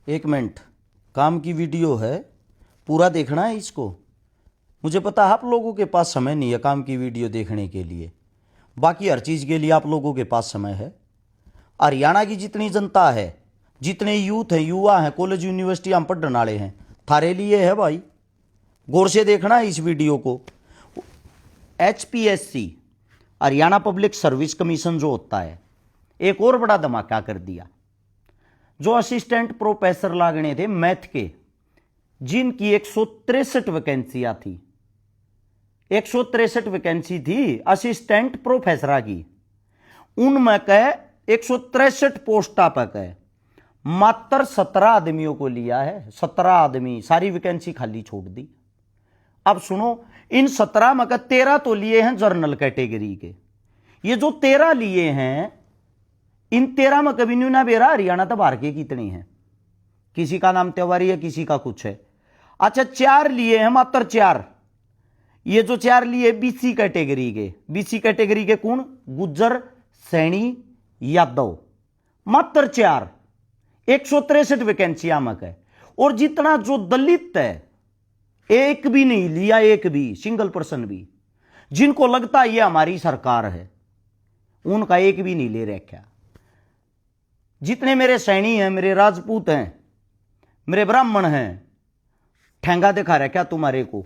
एक मिनट, काम की वीडियो है, पूरा देखना है इसको। मुझे पता है आप लोगों के पास समय नहीं है काम की वीडियो देखने के लिए, बाकी हर चीज़ के लिए आप लोगों के पास समय है। हरियाणा की जितनी जनता है, जितने यूथ हैं, युवा हैं, कॉलेज यूनिवर्सिटी हम पढ़ने वाले हैं, थारे लिए है भाई। गौर से देखना है इस वीडियो को। HPSC Haryana public service commission जो होता है, एक और बड़ा धमाका कर दिया। जो असिस्टेंट प्रोफेसर लागने थे मैथ के, जिनकी 163 वैकेंसियां थी, 163 वैकेंसी थी असिस्टेंट प्रोफेसर की, उनमें कह 163 पोस्टा पर कह मात्र 17 आदमियों को लिया है। 17 आदमी, सारी वैकेंसी खाली छोड़ दी। अब सुनो, इन 17 में 13 तो लिए हैं जर्नल कैटेगरी के। ये जो 13 लिए हैं, इन 13 में कभी नहीं ना बेरा हरियाणा तो बाहर के कितने हैं, किसी का नाम तिवारी है, किसी का कुछ है। अच्छा, 4 लिए हैं, मात्र 4। ये जो 4 लिए BC कैटेगरी के, BC कैटेगरी के कौन? गुज्जर, सैनी, यादव, मात्र 4। 163 वैकेंसियां में है। और जितना जो दलित है, एक भी नहीं लिया, एक भी सिंगल पर्सन भी, जिनको लगता है ये हमारी सरकार है, उनका एक भी नहीं ले रखा। जितने मेरे सैनी हैं, मेरे राजपूत हैं, मेरे ब्राह्मण हैं, ठेंगा दिखा रखा तुम्हारे को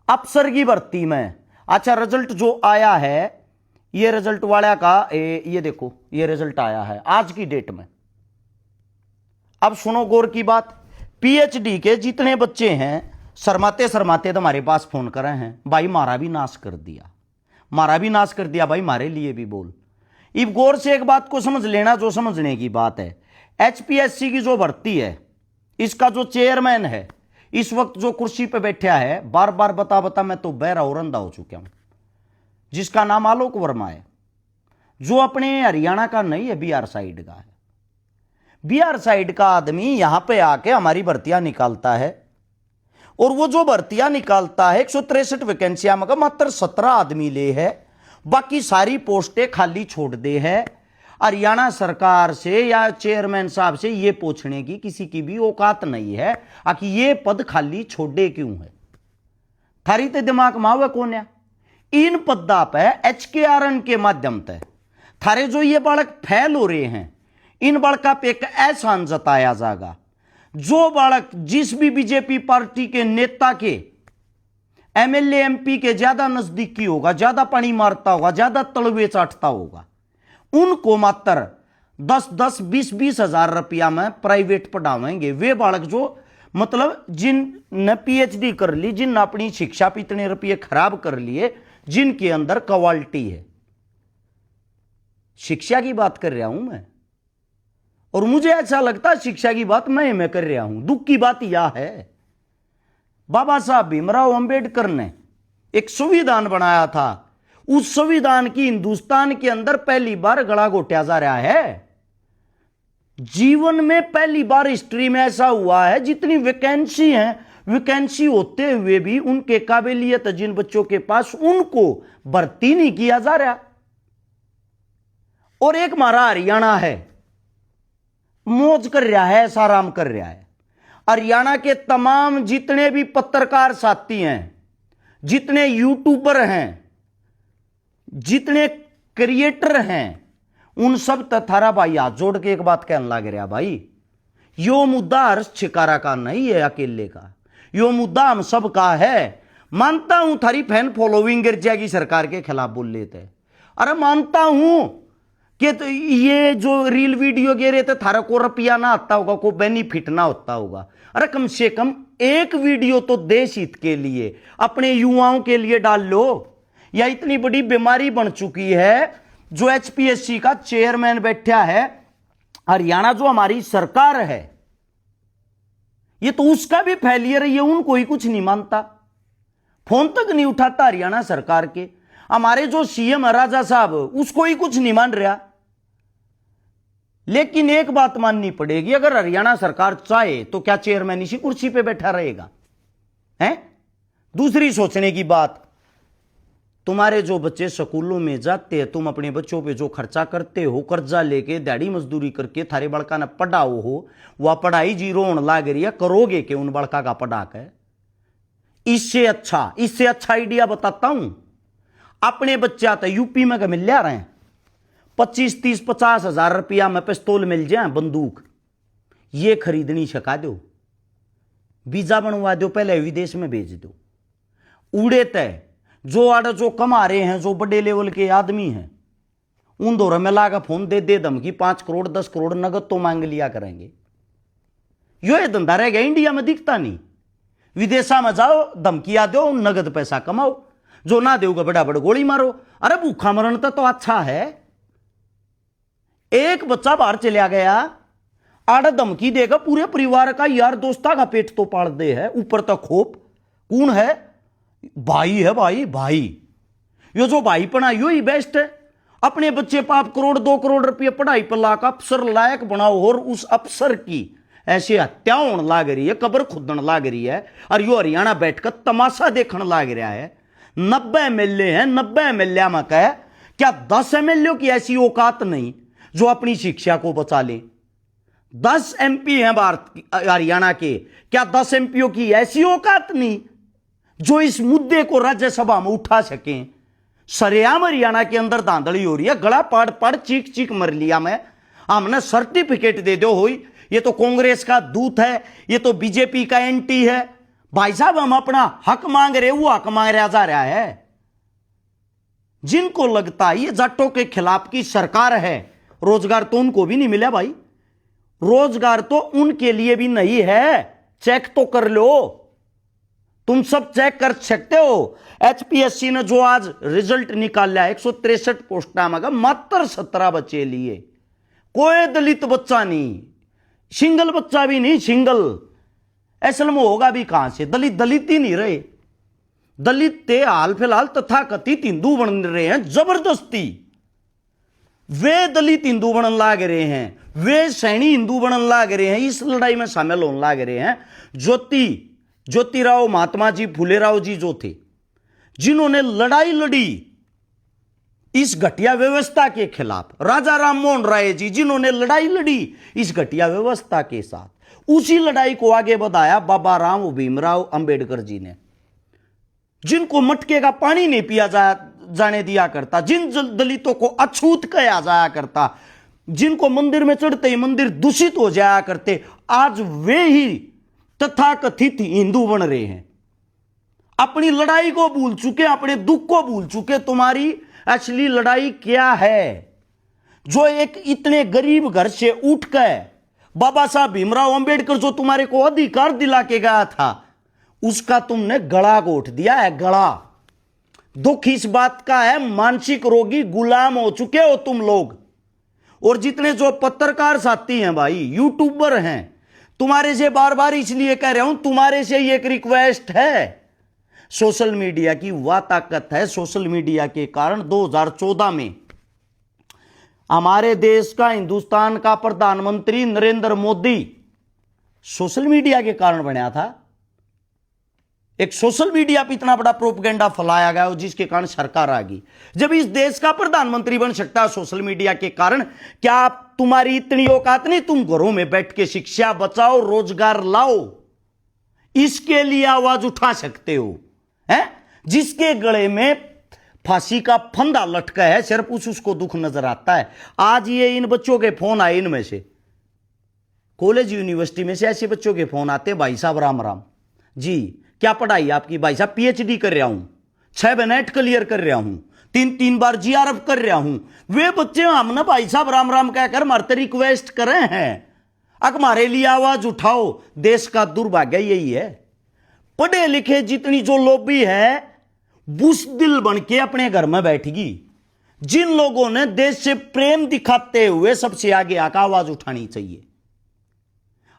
अफसर की भर्ती में। अच्छा, रिजल्ट जो आया है, ये रिजल्ट वाला का ये देखो, ये रिजल्ट आया है आज की डेट में। अब सुनो गौर की बात। PhD के जितने बच्चे हैं, शर्माते शर्माते तो हमारे पास फोन करे हैं, भाई मारा भी नाश कर दिया, मारा भी नाश कर दिया भाई, मारे लिए भी बोल। इब गौर से एक बात को समझ लेना, जो समझने की बात है। HPSC की जो भर्ती है, इसका जो चेयरमैन है इस वक्त जो कुर्सी पे बैठा है, बार बार बता मैं तो बहरा और अंधा हो चुका हूं, जिसका नाम आलोक वर्मा है, जो अपने हरियाणा का नहीं है, बिहार साइड का है। बिहार साइड का आदमी यहां पे आके हमारी भर्तियां निकालता है, और वो जो भर्तियां निकालता है 163 वैकेंसियां में मात्र 17 आदमी ले है, बाकी सारी पोस्टें खाली छोड़ दे है। हरियाणा सरकार से या चेयरमैन साहब से ये पूछने की किसी की भी औकात नहीं है कि ये पद खाली छोड़े क्यों है। थारी ते दिमाग मावे कौन है? इन पदा पे HKRN के माध्यम से थारे जो ये बालक फेल हो रहे हैं, इन बालका पे एक एहसान जताया जाएगा। जो बालक जिस भी बीजेपी पार्टी के नेता के, MLA MP के ज्यादा नजदीकी होगा, ज्यादा पानी मारता होगा, ज्यादा तलवे चाटता होगा, उनको मात्र 10-10, 20-20 हजार रुपया में प्राइवेट पढ़ावेंगे। वे बालक जो मतलब जिनने PhD कर ली, जिनने अपनी शिक्षा पे इतने रुपये खराब कर लिए, जिनके अंदर क्वालिटी है। शिक्षा की बात कर रहा हूं मैं, और मुझे ऐसा लगता है शिक्षा की बात मैं कर रहा हूं। दुख की बात यह है, बाबा साहब भीमराव अंबेडकर ने एक संविधान बनाया था, उस संविधान की हिंदुस्तान के अंदर पहली बार गला घोटा जा रहा है। जीवन में पहली बार हिस्ट्री में ऐसा हुआ है, जितनी वैकेंसी है, वैकेंसी होते हुए भी उनके काबिलियत जिन बच्चों के पास, उनको भर्ती नहीं किया जा रहा। और एक हमारा हरियाणा है, मौज कर रहा है, ऐसा आराम कर रहा है। हरियाणा के तमाम जितने भी पत्रकार साथी हैं, जितने यूट्यूबर हैं, जितने क्रिएटर हैं, उन सब थारा भाई हाथ जोड़ के एक बात कहने लग रहा, भाई यो मुद्दा हर्ष छिकारा का नहीं है अकेले का, यो मुद्दा हम सब का है। मानता हूं थारी फैन फॉलोइंग गिर जाएगी सरकार के खिलाफ बोल लेते, अरे मानता हूं कि तो ये जो रील वीडियो गे रहे थे, थारा को रुपया ना आता होगा, को बेनिफिट ना होता होगा। अरे कम से कम एक वीडियो तो देश हित के लिए, अपने युवाओं के लिए डाल लो। या इतनी बड़ी बीमारी बन चुकी है, जो HPSC का चेयरमैन बैठा है, हरियाणा जो हमारी सरकार है, ये तो उसका भी फेलियर है, ये उनको ही कुछ नहीं मानता, फोन तक नहीं उठाता हरियाणा सरकार के। हमारे जो CM राजा साहब, उसको ही कुछ नहीं मान रहा। लेकिन एक बात माननी पड़ेगी, अगर हरियाणा सरकार चाहे तो क्या चेयरमैन इसी कुर्सी पे बैठा रहेगा? हैं? दूसरी सोचने की बात, तुम्हारे जो बच्चे स्कूलों में जाते हैं, तुम अपने बच्चों पे जो खर्चा करते हो, कर्जा लेके दिहाड़ी मजदूरी करके थारे बड़का ने पढ़ाओ हो, वह पढ़ाई जीरो होने लाग रही है, करोगे कि उन बड़का का पढ़ा के? इससे अच्छा आइडिया बताता हूं। अपने बच्चा तो यूपी में मिल जा रहे हैं 25, 30, 50 हजार रुपया में पिस्तौल मिल जाए, बंदूक, ये खरीदनी छका दो, वीजा बनवा दो, पहले विदेश में भेज दो। उड़े तय जो कमा रहे हैं, जो बड़े लेवल के आदमी हैं, उन दौर में लाकर फोन दे धमकी 5 करोड़ 10 करोड़ नगद तो मांग लिया करेंगे। ये धंधा रह गया, इंडिया में दिखता नहीं। विदेशा में जाओ, धमकियां दो, नगद पैसा कमाओ, जो ना देगा बड़ा बड़ा गोली मारो। अरे भूखा मरण तो अच्छा है। एक बच्चा बाहर चला गया, आड़ धमकी देगा पूरे परिवार का, यार दोस्ता का पेट तो पाड़ दे है, ऊपर तक खोप। कौन है? भाई है, भाई। यो जो भाई पढ़ा यो ही बेस्ट है। अपने बच्चे पाप करोड़ 2 करोड़ रुपये पढ़ाई पर लाकर अफसर लायक बनाओ, और उस अफसर की ऐसे हत्या होने लाग रही है, कब्र खुदन लाग रही है, और यो हरियाणा बैठकर तमाशा देखने लाग रहा है। 90 एमएलए हैं, 90 एमएलए में कह क्या 10 एमएलए की ऐसी औकात नहीं जो अपनी शिक्षा को बचा ले? 10 एमपी हैं हरियाणा के, क्या 10 एमपीओ की ऐसी औकात नहीं जो इस मुद्दे को राज्यसभा में उठा सकें? सरेआम हरियाणा के अंदर धांधली हो रही है, गला पाड़ पाड़ चीख मर लिया मैं, हमने सर्टिफिकेट दे दो होई, ये तो कांग्रेस का दूत है, ये तो बीजेपी का एंटी है। भाई साहब, हम अपना हक मांग रहे, वो हक मांग रहा जा रहा है। जिनको लगता है ये जाटों के खिलाफ की सरकार है, रोजगार तो उनको भी नहीं मिला भाई, रोजगार तो उनके लिए भी नहीं है। चेक तो कर लो, तुम सब चेक कर सकते हो। एचपीएससी ने जो आज रिजल्ट निकाला है, 163 पोस्टा में मात्र 17 बच्चे लिए, कोई दलित बच्चा नहीं, सिंगल बच्चा भी नहीं, सिंगल। असल में होगा भी कहां से? दलित ही नहीं रहे। दलित ते हाल फिलहाल तथाकथित हिंदू बन रहे हैं जबरदस्ती। वे दलित हिंदू बनने लाग रहे हैं, वे सैनी हिंदू बनने लाग रहे हैं, इस लड़ाई में शामिल होने लाग रहे हैं। ज्योतिराव महात्मा जी, फुलेराव जी जो थे, जिन्होंने लड़ाई लड़ी इस घटिया व्यवस्था के खिलाफ, राजा राम मोहन राय जी जिन्होंने लड़ाई लड़ी इस घटिया व्यवस्था के साथ, उसी लड़ाई को आगे बढ़ाया बाबा राम भीमराव अंबेडकर जी ने, जिनको मटके का पानी नहीं पिया जाने दिया करता, जिन दलितों को अछूत कहा जाया करता, जिनको मंदिर में चढ़ते ही मंदिर दूषित हो जाया करते, आज वे ही तथाकथित हिंदू बन रहे हैं। अपनी लड़ाई को भूल चुके, अपने दुख को भूल चुके। तुम्हारी असली लड़ाई क्या है? जो एक इतने गरीब घर से उठकर बाबा साहब भीमराव अंबेडकर जो तुम्हारे को अधिकार दिला के गया था, उसका तुमने गला घोट दिया है, गला। दुख इस बात का है, मानसिक रोगी गुलाम हो चुके हो तुम लोग। और जितने जो पत्रकार साथी हैं भाई, यूट्यूबर हैं, तुम्हारे से बार बार इसलिए कह रहा हूं, तुम्हारे से एक रिक्वेस्ट है, सोशल मीडिया की वह ताकत है। सोशल मीडिया के कारण 2014 में हमारे देश का, हिंदुस्तान का प्रधानमंत्री नरेंद्र मोदी सोशल मीडिया के कारण बना था। एक सोशल मीडिया पर इतना बड़ा प्रोपेगेंडा फैलाया गया जिसके कारण सरकार आ गई। जब इस देश का प्रधानमंत्री बन सकता है सोशल मीडिया के कारण, क्या तुम्हारी इतनी औकात नहीं? तुम घरों में बैठ के शिक्षा बचाओ, रोजगार लाओ, इसके लिए आवाज उठा सकते हो? है जिसके गले में फांसी का फंदा लटका है, सिर्फ उसको दुख नजर आता है। आज ये इन बच्चों के फोन आए, इनमें से कॉलेज यूनिवर्सिटी में से ऐसे बच्चों के फोन आते, भाई साहब राम राम जी, क्या पढ़ाई आपकी? भाई साहब पीएचडी कर रहा हूं, 6 नेट क्लियर कर रहा हूं, 3 बार जीआरएफ कर रहा हूं। वे बच्चे हमने भाई साहब राम राम कहकर मारते रिक्वेस्ट कर रहे हैं, अब हमारे लिए आवाज उठाओ। देश का दुर्भाग्य यही है, पढ़े लिखे जितनी जो लॉबी है बुज़दिल बन के अपने घर में बैठेगी। जिन लोगों ने देश से प्रेम दिखाते हुए सबसे आगे आकर आवाज उठानी चाहिए।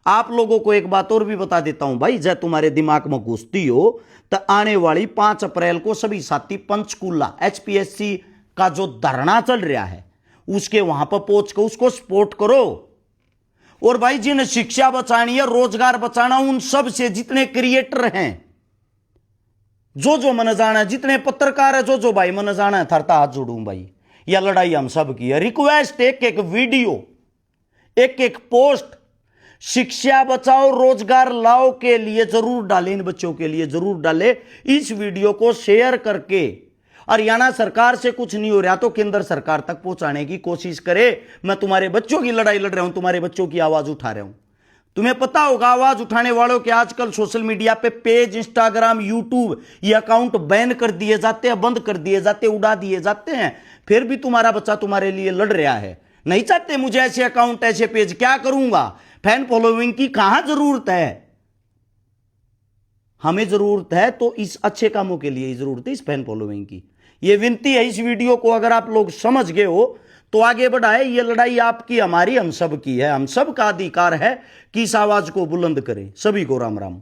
आप लोगों को एक बात और भी बता देता हूं भाई, जब तुम्हारे दिमाग में घुसती हो तो आने वाली 5 अप्रैल को सभी साथी पंचकूला एचपीएससी का जो धरना चल रहा है उसके वहां पर पहुंच कर उसको सपोर्ट करो। और भाई जिन्हें शिक्षा बचानी है, रोजगार बचाना, उन सब से जितने क्रिएटर हैं जो मन जाना है, जितने पत्रकार है जो भाई मन जाना है, थरता हाथ जोड़ूं भाई। यह लड़ाई हम सब की है। रिक्वेस्ट, एक एक वीडियो, एक एक पोस्ट शिक्षा बचाओ रोजगार लाओ के लिए जरूर डालें, इन बच्चों के लिए जरूर डालें। इस वीडियो को शेयर करके हरियाणा सरकार से कुछ नहीं हो रहा तो केंद्र सरकार तक पहुंचाने की कोशिश करे। मैं तुम्हारे बच्चों की लड़ाई लड़ रहा हूं, तुम्हारे बच्चों की आवाज उठा रहा हूं। तुम्हें पता होगा आवाज उठाने वालों के आजकल सोशल मीडिया पे पेज, इंस्टाग्राम, यूट्यूब ये अकाउंट बैन कर दिए जाते हैं, बंद कर दिए जाते, उड़ा दिए जाते हैं। फिर भी तुम्हारा बच्चा तुम्हारे लिए लड़ रहा है। नहीं चाहते मुझे ऐसे अकाउंट, ऐसे पेज, क्या करूंगा? फैन फॉलोइंग की कहां जरूरत है? हमें जरूरत है तो इस अच्छे कामों के लिए जरूरत है, इस फैन फॉलोइंग की। ये विनती है, इस वीडियो को अगर आप लोग समझ गए हो तो आगे बढ़ाए। ये लड़ाई आपकी, हमारी, हम सब की है। हम सब का अधिकार है कि इस आवाज को बुलंद करें। सभी को राम राम।